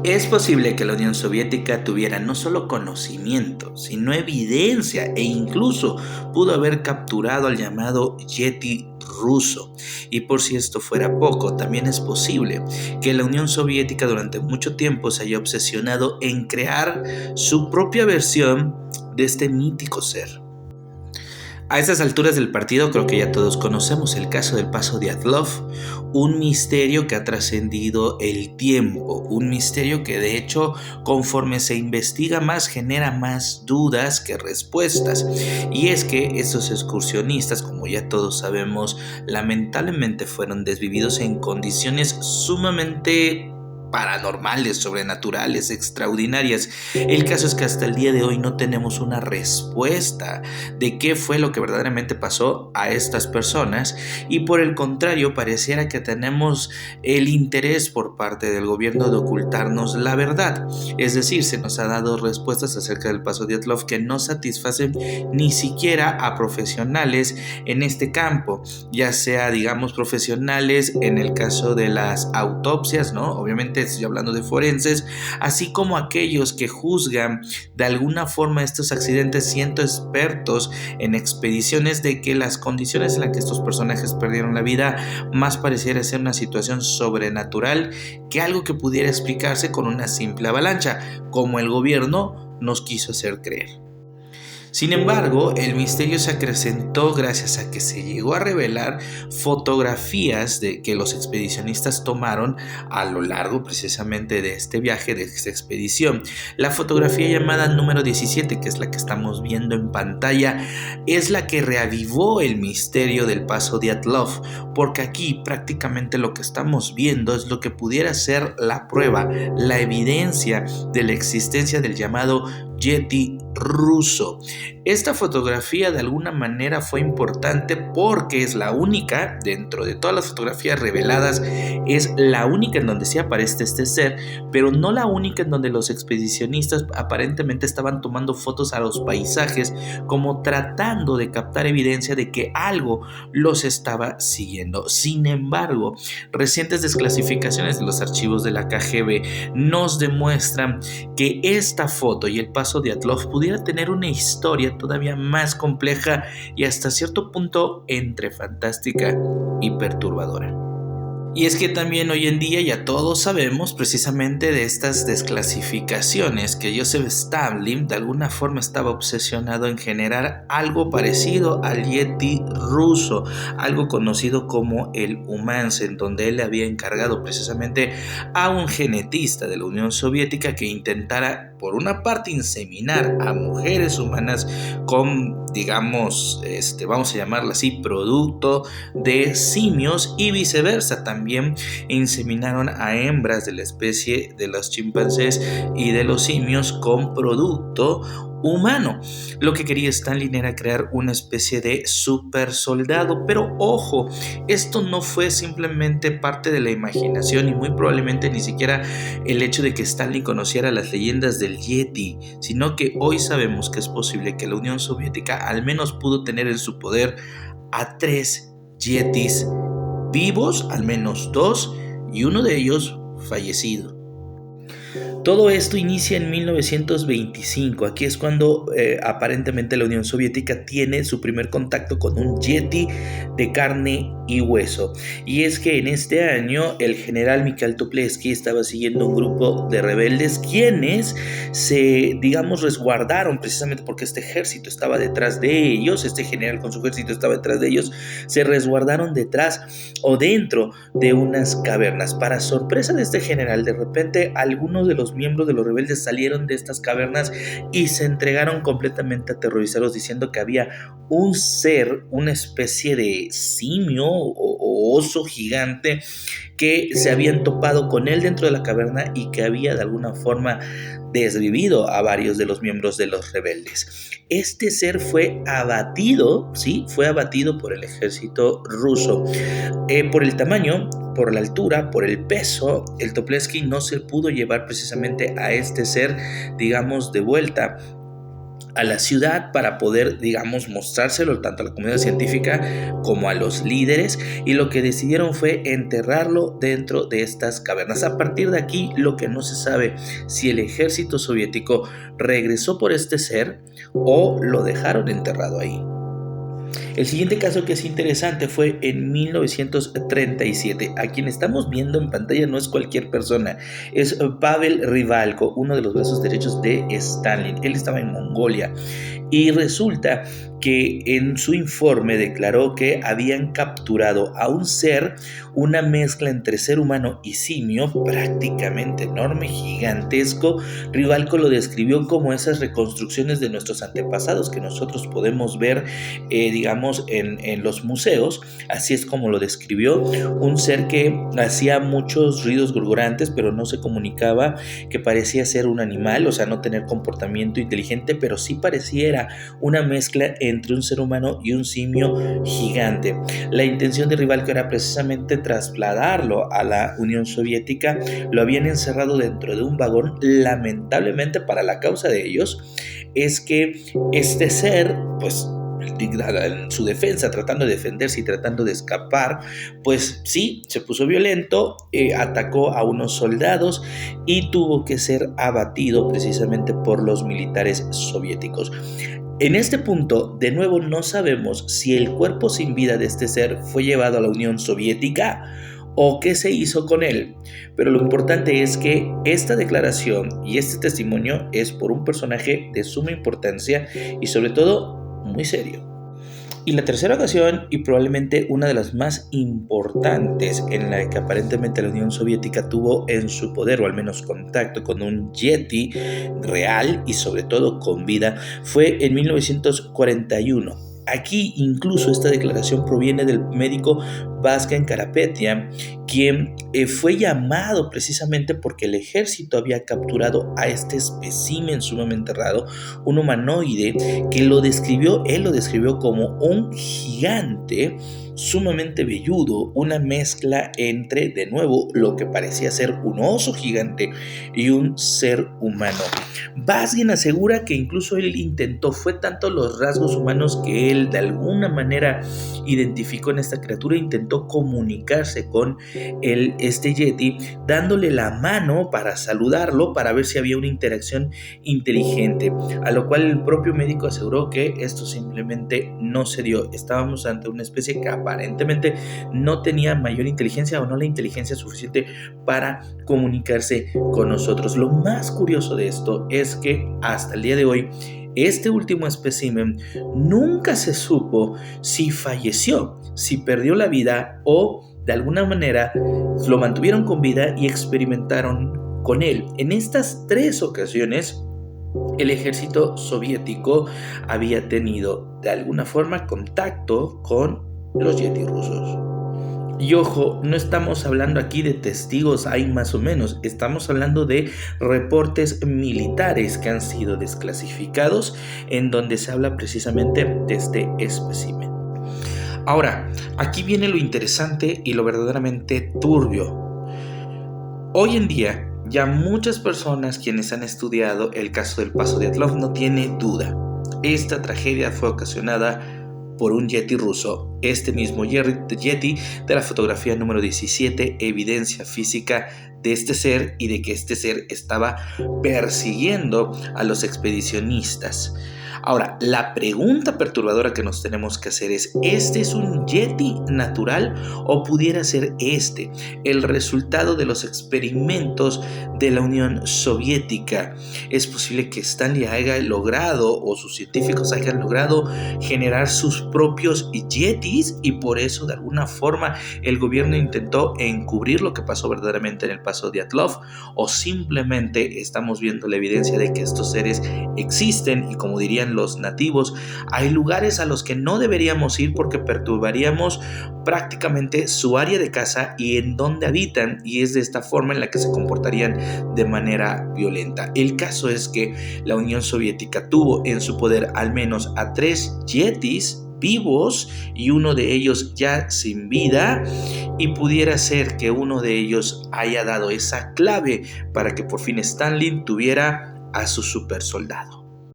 Es posible que la Unión Soviética tuviera no solo conocimiento, sino evidencia e incluso pudo haber capturado al llamado Yeti ruso. Y por si esto fuera poco, también es posible que la Unión Soviética durante mucho tiempo se haya obsesionado en crear su propia versión de este mítico ser. A estas alturas del partido creo que ya todos conocemos el caso del Paso Dyatlov, un misterio que ha trascendido el tiempo, un misterio que de hecho conforme se investiga más genera más dudas que respuestas. Y es que estos excursionistas, como ya todos sabemos, lamentablemente fueron desvividos en condiciones sumamente paranormales, sobrenaturales, extraordinarias. El caso es que hasta el día de hoy no tenemos una respuesta de qué fue lo que verdaderamente pasó a estas personas, y por el contrario pareciera que tenemos el interés por parte del gobierno de ocultarnos la verdad. Es decir, se nos ha dado respuestas acerca del Paso Dyatlov que no satisfacen ni siquiera a profesionales en este campo, ya sea digamos profesionales en el caso de las autopsias, ¿no? Obviamente estoy hablando de forenses, así como aquellos que juzgan de alguna forma estos accidentes siendo expertos en expediciones, de que las condiciones en las que estos personajes perdieron la vida más pareciera ser una situación sobrenatural que algo que pudiera explicarse con una simple avalancha, como el gobierno nos quiso hacer creer. Sin embargo, el misterio se acrecentó gracias a que se llegó a revelar fotografías que los expedicionistas tomaron a lo largo precisamente de este viaje, de esta expedición. La fotografía llamada número 17, que es la que estamos viendo en pantalla, es la que reavivó el misterio del Paso Dyatlov, porque aquí prácticamente lo que estamos viendo es lo que pudiera ser la prueba, la evidencia de la existencia del llamado Yeti ruso. Esta fotografía de alguna manera fue importante porque es la única, dentro de todas las fotografías reveladas, es la única en donde sí aparece este ser, pero no la única en donde los expedicionistas aparentemente estaban tomando fotos a los paisajes como tratando de captar evidencia de que algo los estaba siguiendo. Sin embargo, recientes desclasificaciones de los archivos de la KGB nos demuestran que esta foto y el Paso Dyatlov pudiera tener una historia todavía más compleja y hasta cierto punto entre fantástica y perturbadora. Y es que también hoy en día ya todos sabemos precisamente de estas desclasificaciones, que Joseph Stalin de alguna forma estaba obsesionado en generar algo parecido al Yeti ruso, algo conocido como el Umansk, en donde él le había encargado precisamente a un genetista de la Unión Soviética que intentara por una parte inseminar a mujeres humanas con, digamos, vamos a llamarla así, producto de simios, y viceversa. También inseminaron a hembras de la especie de los chimpancés y de los simios con producto humano. Lo que quería Stalin era crear una especie de super soldado, pero ojo, esto no fue simplemente parte de la imaginación y muy probablemente ni siquiera el hecho de que Stalin conociera las leyendas del Yeti, sino que hoy sabemos que es posible que la Unión Soviética al menos pudo tener en su poder a 3 Yetis vivos, al menos 2, y uno de ellos fallecido. Todo esto inicia en 1925. Aquí es cuando aparentemente la Unión Soviética tiene su primer contacto con un Yeti de carne y hueso. Y es que en este año el general Mikhail Tuplesky estaba siguiendo un grupo de rebeldes quienes se, digamos, resguardaron precisamente porque este ejército estaba detrás de ellos, este general con su ejército estaba detrás de ellos, se resguardaron detrás o dentro de unas cavernas. Para sorpresa de este general, de repente algunos de los miembros de los rebeldes salieron de estas cavernas y se entregaron completamente aterrorizados, diciendo que había un ser, una especie de simio o oso gigante que se habían topado con él dentro de la caverna y que había de alguna forma desvivido a varios de los miembros de los rebeldes. Este ser fue abatido, ¿sí? Fue abatido por el ejército ruso. Por el tamaño, por la altura, por el peso, el Tuplesky no se pudo llevar precisamente a este ser, digamos, de vuelta a la ciudad para poder, digamos, mostrárselo tanto a la comunidad científica como a los líderes, y lo que decidieron fue enterrarlo dentro de estas cavernas. A partir de aquí, lo que no se sabe si el ejército soviético regresó por este ser o lo dejaron enterrado ahí. El siguiente caso que es interesante fue en 1937. A quien estamos viendo en pantalla no es cualquier persona, es Pavel Rivalko, uno de los brazos derechos de Stalin. Él estaba en Mongolia y resulta que en su informe declaró que habían capturado a un ser, una mezcla entre ser humano y simio, prácticamente enorme, gigantesco. Rivalko lo describió como esas reconstrucciones de nuestros antepasados que nosotros podemos ver, digamos, en los museos. Así es como lo describió, un ser que hacía muchos ruidos gurgurantes, pero no se comunicaba, que parecía ser un animal, o sea, no tener comportamiento inteligente, pero sí pareciera una mezcla entre un ser humano y un simio gigante. La intención de Rivalko era precisamente trasladarlo a la Unión Soviética. Lo habían encerrado dentro de un vagón. Lamentablemente, para la causa de ellos, es que este ser, pues, en su defensa, tratando de defenderse y tratando de escapar, pues sí, se puso violento, atacó a unos soldados y tuvo que ser abatido precisamente por los militares soviéticos. En este punto, de nuevo, no sabemos si el cuerpo sin vida de este ser fue llevado a la Unión Soviética o qué se hizo con él, pero lo importante es que esta declaración y este testimonio es por un personaje de suma importancia y sobre todo muy serio. Y la tercera ocasión, y probablemente una de las más importantes en la que aparentemente la Unión Soviética tuvo en su poder, o al menos contacto con un Yeti real y sobre todo con vida, fue en 1941. Aquí incluso esta declaración proviene del médico Vazgen Karapetyan, quien fue llamado precisamente porque el ejército había capturado a este espécimen sumamente raro, un humanoide que él lo describió como un gigante sumamente velludo, una mezcla entre, de nuevo, lo que parecía ser un oso gigante y un ser humano. Vazgen asegura que incluso él fue tanto los rasgos humanos que él de alguna manera identificó en esta criatura, intentó comunicarse con este Yeti, dándole la mano para saludarlo, para ver si había una interacción inteligente, a lo cual el propio médico aseguró que esto simplemente no se dio. Estábamos ante una especie que aparentemente no tenía mayor inteligencia o no la inteligencia suficiente para comunicarse con nosotros. Lo más curioso de esto es que hasta el día de hoy este último espécimen nunca se supo si falleció, si perdió la vida o de alguna manera lo mantuvieron con vida y experimentaron con él. En estas 3 ocasiones el ejército soviético había tenido de alguna forma contacto con los Yeti rusos. Y ojo, no estamos hablando aquí de testigos, hay más o menos, estamos hablando de reportes militares que han sido desclasificados, en donde se habla precisamente de este espécimen. Ahora, aquí viene lo interesante y lo verdaderamente turbio. Hoy en día, ya muchas personas quienes han estudiado el caso del Paso Dyatlov no tiene duda. Esta tragedia fue ocasionada por un Yeti ruso, este mismo Yeti de la fotografía número 17, evidencia física de este ser y de que este ser estaba persiguiendo a los expedicionistas. Ahora, la pregunta perturbadora que nos tenemos que hacer es: ¿este es un Yeti natural o pudiera ser el resultado de los experimentos de la Unión Soviética? Es posible que Stanley haya logrado, o sus científicos hayan logrado, generar sus propios Yetis y por eso de alguna forma el gobierno intentó encubrir lo que pasó verdaderamente en el Paso Dyatlov, o simplemente estamos viendo la evidencia de que estos seres existen y, como dirían los nativos, hay lugares a los que no deberíamos ir porque perturbaríamos prácticamente su área de caza y en donde habitan, y es de esta forma en la que se comportarían de manera violenta. El caso es que la Unión Soviética tuvo en su poder al menos a 3 Yetis vivos y uno de ellos ya sin vida, y pudiera ser que uno de ellos haya dado esa clave para que por fin Stalin tuviera a su super soldado.